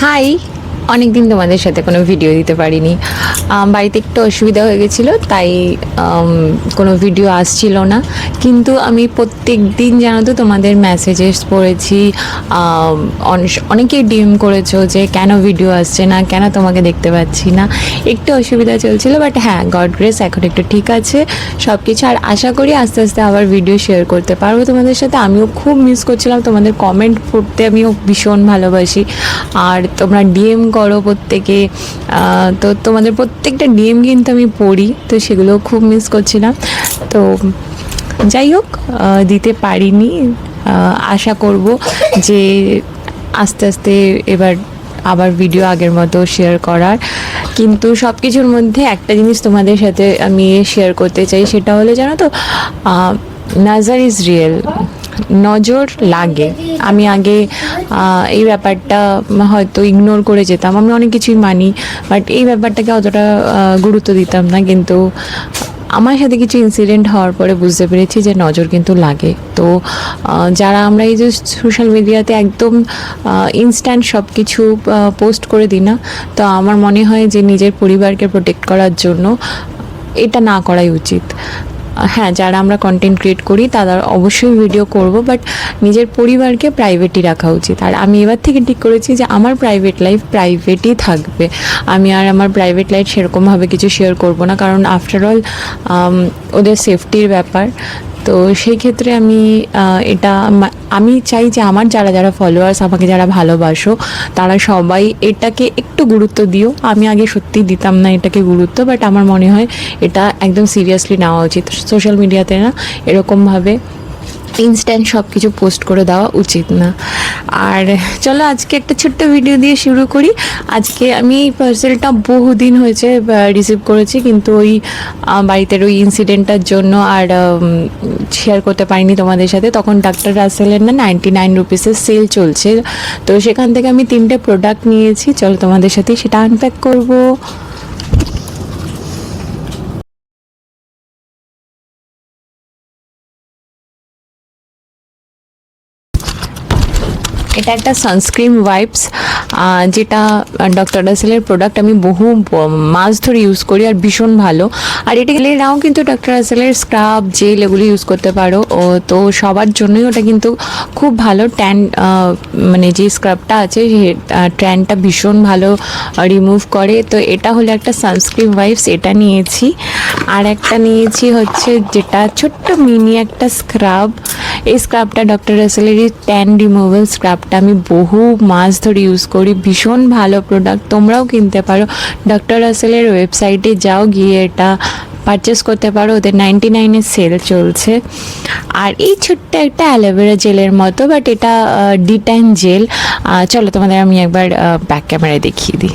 High, অনেক দিন তোমাদের সাথে কোনো ভিডিও দিতে পারিনি। বাড়িতে একটু অসুবিধা হয়ে গেছিলো, তাই কোনো ভিডিও আসছিল না। কিন্তু আমি প্রত্যেক দিন জানো তো তোমাদের মেসেজেস পড়েছি, অনেকেই ডিএম করেছো যে কেন ভিডিও আসছে না, কেন তোমাকে দেখতে পাচ্ছি না। একটু অসুবিধা চলছিল, বাট হ্যাঁ, গড গ্রেস এখন একটু ঠিক আছে সব কিছু। আর আশা করি আস্তে আস্তে আবার ভিডিও শেয়ার করতে পারবো তোমাদের সাথে। আমিও খুব মিস করছিলাম তোমাদের কমেন্ট পড়তে, আমিও ভীষণ ভালোবাসি। আর তোমরা ডিএম করো প্রত্যেকে, তো তোমাদের প্রত্যেকটা ডিএম কিন্তু আমি পড়ি, তো সেগুলো খুব মিস করছিলাম। তো যাই হোক, দিতে পারিনি। আশা করব যে আস্তে আস্তে এবার আবার ভিডিও আগের মতো শেয়ার করার। কিন্তু সব কিছুর মধ্যে একটা জিনিস তোমাদের সাথে আমি শেয়ার করতে চাই, সেটা হলো জানো তো, নাজার ইজ রিয়েল, নজর লাগে। আমি আগে এই ব্যাপারটা হয়তো ইগনোর করে যেতাম, আমি অনেক কিছুই মানি, বাট এই ব্যাপারটাকে অতটা গুরুত্ব দিতাম না। কিন্তু আমার সাথে কিছু ইনসিডেন্ট হওয়ার পরে বুঝতে পেরেছি যে নজর কিন্তু লাগে। তো যারা আমরা এই যে সোশ্যাল মিডিয়াতে একদম ইনস্ট্যান্ট সব কিছু পোস্ট করে দিই না, তো আমার মনে হয় যে নিজের পরিবারকে প্রোটেক্ট করার জন্য এটা না করাই উচিত। হ্যাঁ, যারা আমরা কন্টেন্ট ক্রিয়েট করি তারা অবশ্যই ভিডিও করব, বাট নিজের পরিবারকে প্রাইভেটই রাখা উচিত। আর আমি এবার থেকে ঠিক করেছি যে আমার প্রাইভেট লাইফ প্রাইভেটই থাকবে। আমি আর আমার প্রাইভেট লাইফ সেরকমভাবে কিছু শেয়ার করব না, কারণ আফটার অল ওদের সেফটির ব্যাপার। তো সেই ক্ষেত্রে আমি চাই যে আমার যারা যারা ফলোয়ার্স, আমাকে যারা ভালোবাসো, তারা সবাই এটাকে একটু গুরুত্ব দিও। আমি আগে সত্যি দিতাম না এটাকে গুরুত্ব, বাট আমার মনে হয় এটা একদম সিরিয়াসলি নেওয়া উচিত। সোশ্যাল মিডিয়াতে না এরকমভাবে ইনস্ট্যান্ট সব কিছু পোস্ট করে দেওয়া উচিত না। আর চলো আজকে একটা ছোট্ট ভিডিও দিয়ে শুরু করি। আজকে আমি এই পার্সেলটা বহুদিন হয়েছে রিসিভ করেছি, কিন্তু ওই বাড়িতে ওই ইনসিডেন্টটার জন্য আর শেয়ার করতে পারিনি তোমাদের সাথে। তখন ডাক্তার রাসেলের না 99 রুপিসের সেল চলছে, তো সেখান থেকে আমি 3টে প্রোডাক্ট নিয়েছি। চলো তোমাদের সাথে সেটা আনপ্যাক করবো। এটা একটা সানস্ক্রিন ওয়াইপস, যেটা ডক্টর রাসেলের প্রোডাক্ট। আমি বহু মাস ধরে ইউজ করি আর ভীষণ ভালো। আর এটা গেলে নাও কিন্তু ডক্টর রাসেলের স্ক্রাব, জেল এগুলো ইউজ করতে পারো। তো সবার জন্যই ওটা কিন্তু খুব ভালো। মানে যে স্ক্রাবটা আছে সে ট্যানটা ভীষণ ভালো রিমুভ করে। তো এটা হলো একটা সানস্ক্রিন ওয়াইপস, এটা নিয়েছি। আর একটা নিয়েছি হচ্ছে যেটা ছোট্ট মিনি একটা স্ক্রাব। এই স্ক্রাবটা ডক্টর রাসেলেরই ট্যান রিমুভাল স্ক্রাবটা আমি বহু মাস ধরে ইউজ করি, ভীষণ ভালো প্রোডাক্ট। তোমরাও কিনতে পারো, ডক্টর রাসেলের ওয়েবসাইটে যাও, গিয়ে এটা পারচেস করতে পারো, ওদের 99-এর সেল চলছে। আর এই ছোট্ট একটা অ্যালোভেরা জেলের মতো, বাট এটা ডিট্যান জেল। চলো তোমাদের আমি একবার ব্যাক ক্যামেরায় দেখিয়ে দিই।